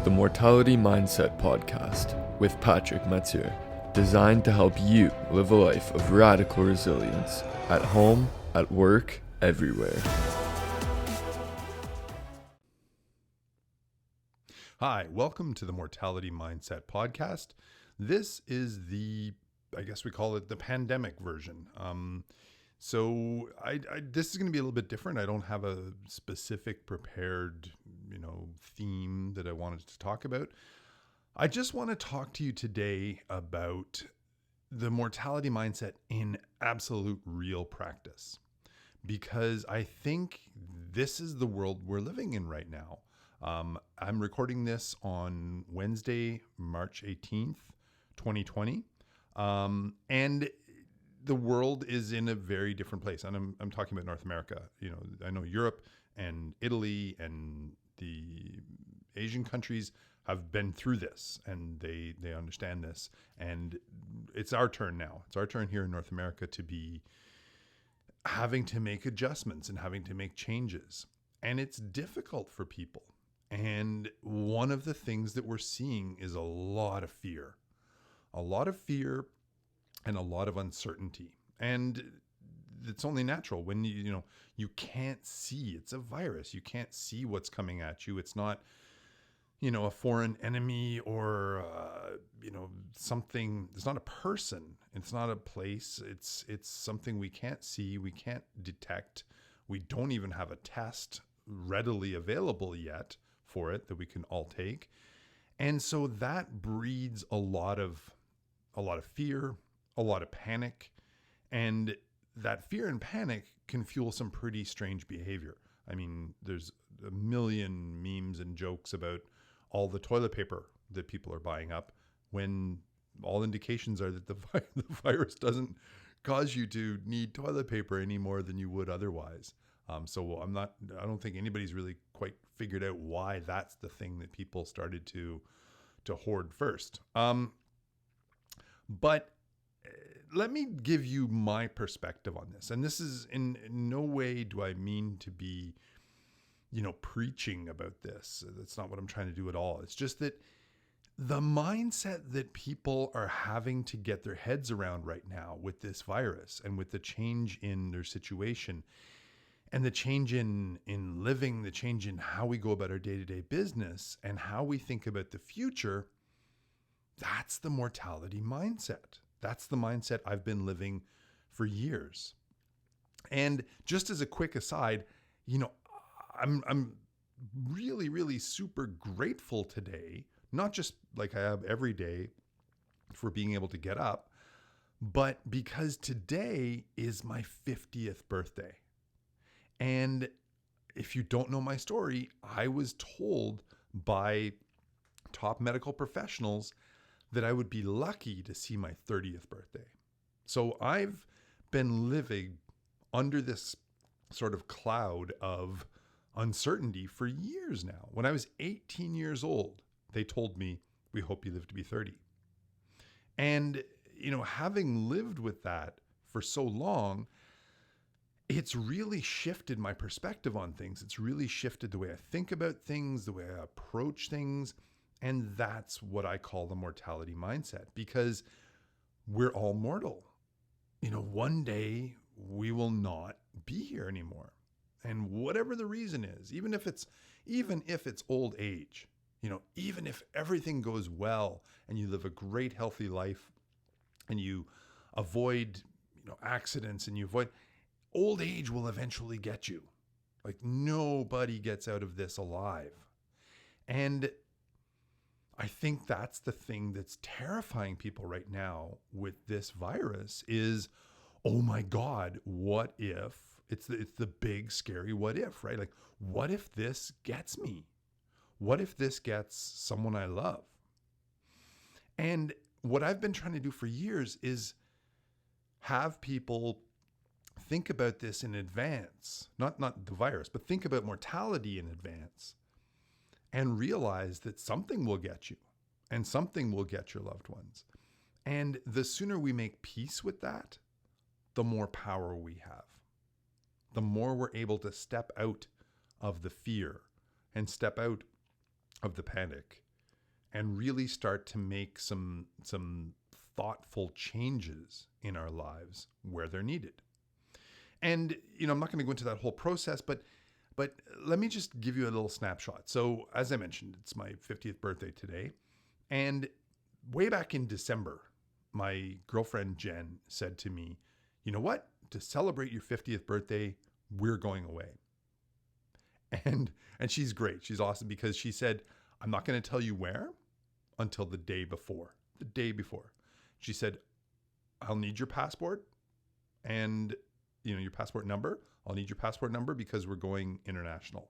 the Mortality Mindset podcast with Patrick Mathieu, designed to help you live a life of radical resilience at home, at work, everywhere. Hi, welcome to the Mortality Mindset podcast. This is I guess we call it the pandemic version. So this is going to be a little bit different. I don't have a specific prepared, theme that I wanted to talk about. I just want to talk to you today about the mortality mindset in absolute real practice, because I think this is the world we're living in right now. I'm recording this on Wednesday, March 18th, 2020. And the world is in a very different place. And I'm talking about North America. I know Europe and Italy and the Asian countries have been through this, and they understand this. And it's our turn now. It's our turn here in North America to be having to make adjustments and having to make changes. And it's difficult for people. And one of the things that we're seeing is a lot of fear and a lot of uncertainty. And it's only natural when you can't see. It's a virus. You can't see what's coming at you. It's not, a foreign enemy or, something. It's not a person. It's not a place. It's something we can't see. We can't detect. We don't even have a test readily available yet for it that we can all take. And so that breeds a lot of fear, a lot of panic, and that fear and panic can fuel some pretty strange behavior. I mean, there's a million memes and jokes about all the toilet paper that people are buying up, when all indications are that the virus doesn't cause you to need toilet paper any more than you would otherwise. So I don't think anybody's really quite figured out why that's the thing that people started to hoard first. But let me give you my perspective on this. And this is in no way do I mean to be, preaching about this. That's not what I'm trying to do at all. It's just that the mindset that people are having to get their heads around right now with this virus and with the change in their situation and the change in living, the change in how we go about our day-to-day business and how we think about the future, that's the mortality mindset. That's the mindset I've been living for years. And just as a quick aside, I'm really, really super grateful today, not just like I have every day for being able to get up, but because today is my 50th birthday. And if you don't know my story, I was told by top medical professionals that I would be lucky to see my 30th birthday. So I've been living under this sort of cloud of uncertainty for years now. When I was 18 years old, they told me, "We hope you live to be 30." And, having lived with that for so long, it's really shifted my perspective on things. It's really shifted the way I think about things, the way I approach things. And that's what I call the mortality mindset, because we're all mortal. One day we will not be here anymore. And whatever the reason is, even if it's old age, even if everything goes well and you live a great healthy life and you avoid, accidents and you avoid, old age will eventually get you. Like, nobody gets out of this alive. And I think that's the thing that's terrifying people right now with this virus is, oh my God, what if it's the big scary what if, right? Like, what if this gets me? What if this gets someone I love? And what I've been trying to do for years is have people think about this in advance, not the virus, but think about mortality in advance and realize that something will get you and something will get your loved ones. And the sooner we make peace with that, the more power we have. The more we're able to step out of the fear and step out of the panic and really start to make some thoughtful changes in our lives where they're needed. And, I'm not going to go into that whole process, but let me just give you a little snapshot. So as I mentioned, it's my 50th birthday today. And way back in December, my girlfriend Jen said to me, you know what? To celebrate your 50th birthday, we're going away. And she's great. She's awesome because she said, I'm not going to tell you where until the day before. The day before. She said, I'll need your passport and your passport number. I'll need your passport number because we're going international.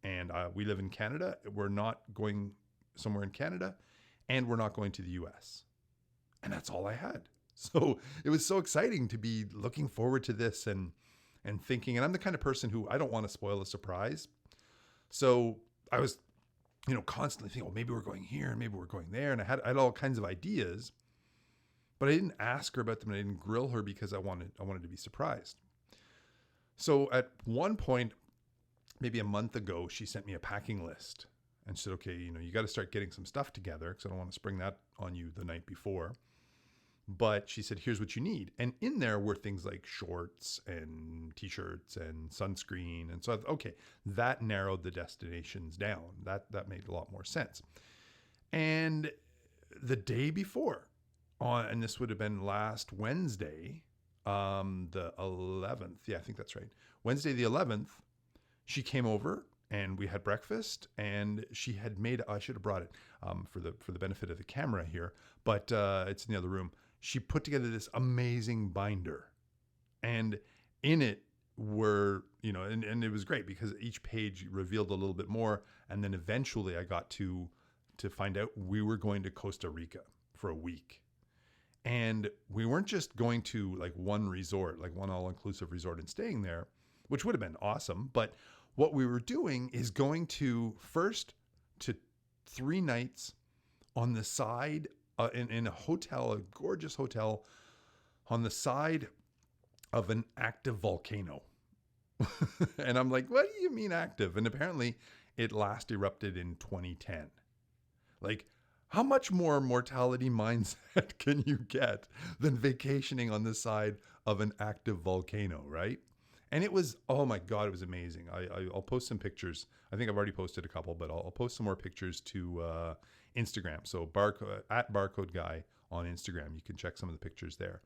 And we live in Canada. We're not going somewhere in Canada, and we're not going to the US. And that's all I had. So it was so exciting to be looking forward to this and thinking, and I'm the kind of person who I don't want to spoil a surprise. So I was, constantly thinking, well, maybe we're going here and maybe we're going there. And I had all kinds of ideas, but I didn't ask her about them and I didn't grill her because I wanted to be surprised. So at one point, maybe a month ago, she sent me a packing list and said, okay, you got to start getting some stuff together because I don't want to spring that on you the night before. But she said, here's what you need. And in there were things like shorts and t-shirts and sunscreen. And so I thought, okay, that narrowed the destinations down. That made a lot more sense. And the day before, and this would have been last Wednesday, the 11th. Yeah, I think that's right. Wednesday, the 11th, she came over and we had breakfast and she had made, I should have brought it for the benefit of the camera here, but it's in the other room. She put together this amazing binder, and in it were, and it was great because each page revealed a little bit more. And then eventually I got to find out we were going to Costa Rica for a week. And we weren't just going to like one resort, like one all-inclusive resort and staying there, which would have been awesome. But what we were doing is going to 3 nights on the side in a hotel, a gorgeous hotel on the side of an active volcano. And I'm like, what do you mean active? And apparently it last erupted in 2010. Like, how much more mortality mindset can you get than vacationing on the side of an active volcano, right? And it was, oh my God, it was amazing. I'll post some pictures. I think I've already posted a couple, but I'll post some more pictures to Instagram. So at Barcode Guy on Instagram, you can check some of the pictures there.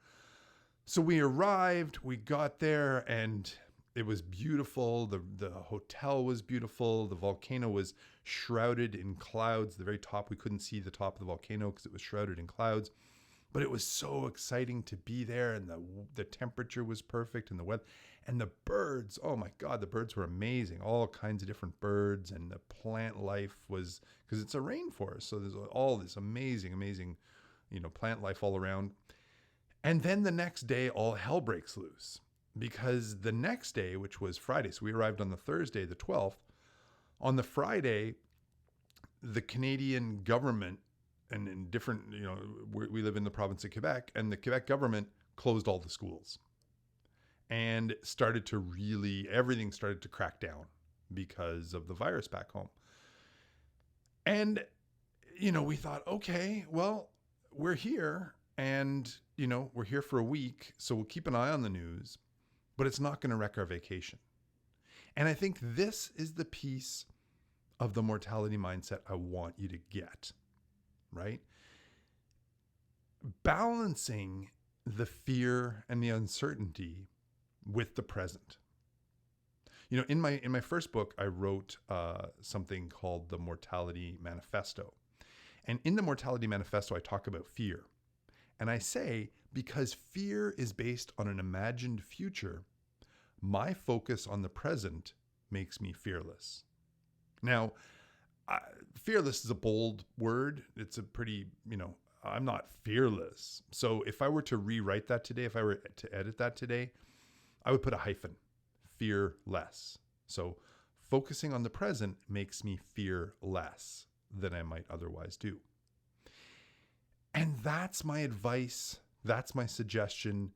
So we arrived, we got there, and it was beautiful. The hotel was beautiful. The volcano was shrouded in clouds. The very top, we couldn't see the top of the volcano because it was shrouded in clouds. But it was so exciting to be there, and the temperature was perfect, and the weather, and the birds. Oh my God, the birds were amazing. All kinds of different birds, and the plant life was, because it's a rainforest, so there's all this amazing, plant life all around. And then the next day, all hell breaks loose, because the next day, which was Friday, so we arrived on the Thursday, the 12th. On the Friday, the Canadian government, and in different, we live in the province of Quebec, and the Quebec government closed all the schools and everything started to crack down because of the virus back home. And, we thought, okay, well, we're here and, we're here for a week, so we'll keep an eye on the news, but it's not going to wreck our vacation. And I think this is the piece of the mortality mindset I want you to get. Right? Balancing the fear and the uncertainty with the present. In my first book, I wrote something called the Mortality Manifesto. And in the Mortality Manifesto, I talk about fear. And I say, because fear is based on an imagined future, my focus on the present makes me fearless. Now, fearless is a bold word. It's a pretty, I'm not fearless. So if I were to rewrite that today, if I were to edit that today, I would put a hyphen, fearless. So focusing on the present makes me fear less than I might otherwise do. And that's my advice. That's my suggestion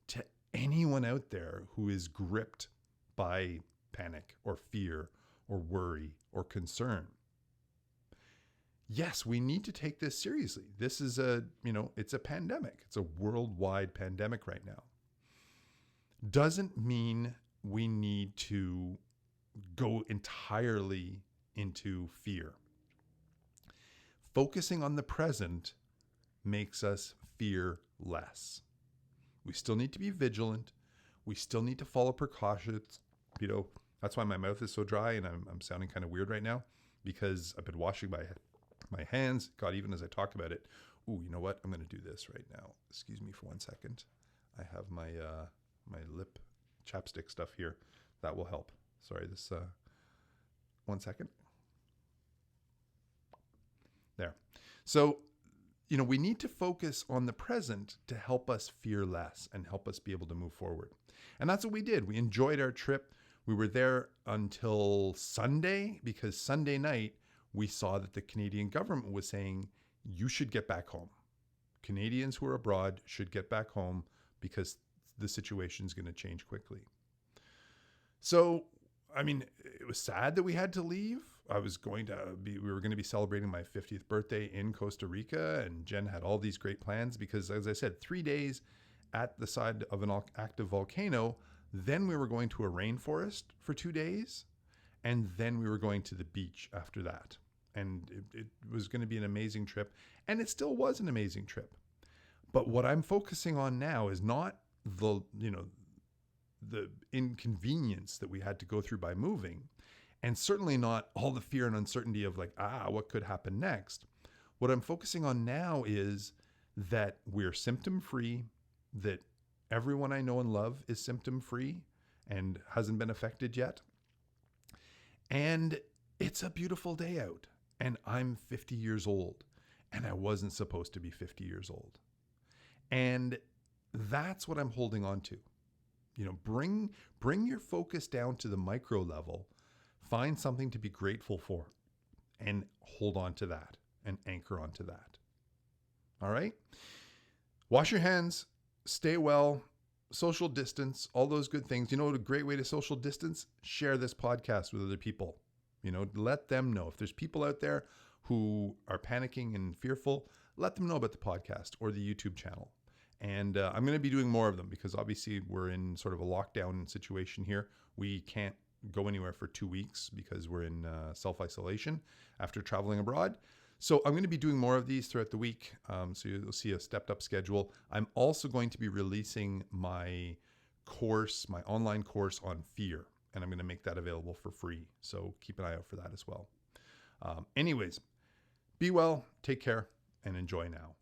to anyone out there who is gripped by panic or fear or worry or concern. yes, we need to take this seriously. This is it's a pandemic. It's a worldwide pandemic right now. Doesn't mean we need to go entirely into fear. Focusing on the present makes us fear less. We still need to be vigilant. We still need to follow precautions. That's why my mouth is so dry and I'm sounding kind of weird right now, because I've been washing my hands. God, even as I talk about it. Ooh, you know what? I'm going to do this right now. Excuse me for 1 second. I have my lip chapstick stuff here. That will help. Sorry, this 1 second. There. So, we need to focus on the present to help us fear less and help us be able to move forward. And that's what we did. We enjoyed our trip. We were there until Sunday, because Sunday night we saw that the Canadian government was saying you should get back home. Canadians who are abroad should get back home because the situation is going to change quickly. So, it was sad that we had to leave. We were going to be celebrating my 50th birthday in Costa Rica, and Jen had all these great plans because, as I said, 3 days at the side of an active volcano. Then we were going to a rainforest for 2 days, and then we were going to the beach after that. And it was going to be an amazing trip, and it still was an amazing trip. But what I'm focusing on now is not the inconvenience that we had to go through by moving, and certainly not all the fear and uncertainty of what could happen next. What I'm focusing on now is that we're symptom free, that everyone I know and love is symptom free and hasn't been affected yet. And it's a beautiful day out, and I'm 50 years old, and I wasn't supposed to be 50 years old. And that's what I'm holding on to. Bring your focus down to the micro level, find something to be grateful for, and hold on to that and anchor onto that. All right? Wash your hands, stay well, social distance, all those good things. A great way to social distance? Share this podcast with other people. Let them know. If there's people out there who are panicking and fearful, let them know about the podcast or the YouTube channel. And I'm going to be doing more of them because obviously we're in sort of a lockdown situation here. We can't go anywhere for 2 weeks because we're in self-isolation after traveling abroad. So I'm going to be doing more of these throughout the week. So you'll see a stepped up schedule. I'm also going to be releasing my course, my online course on fear, and I'm going to make that available for free. So keep an eye out for that as well. Anyways, be well, take care, and enjoy now.